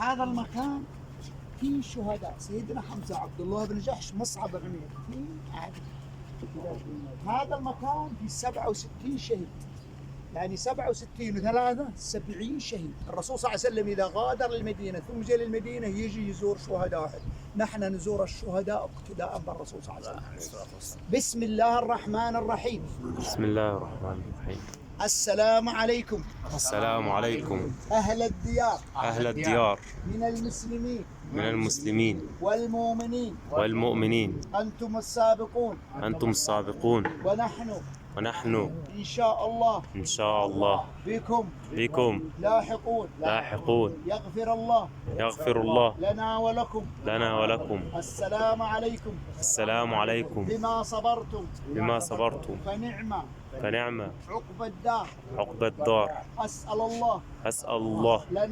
هذا المكان فيه شهداء، سيدنا حمزة، عبد الله بن جحش، مصعب بن عمير، فيه عهد. هذا المكان فيه 67 شهيد، يعني 67 و3 70 شهيد. الرسول صلى الله عليه وسلم إذا غادر المدينة ثم جاء للمدينة يجي يزور شهداء. نحن نزور الشهداء اقتداء بالرسول صلى الله عليه وسلم. بسم الله الرحمن الرحيم. بسم الله الرحمن الرحيم. السلام عليكم. السلام عليكم أهل الديار أهل الديار من المسلمين والمؤمنين والمؤمنين. أنتم السابقون أنتم السابقون ونحن إن شاء الله بكم لاحقون. يغفر الله لنا ولكم. السلام عليكم بما صبرتم فنعم عقب الدار. عقب الدار. أسأل الله أسأل الله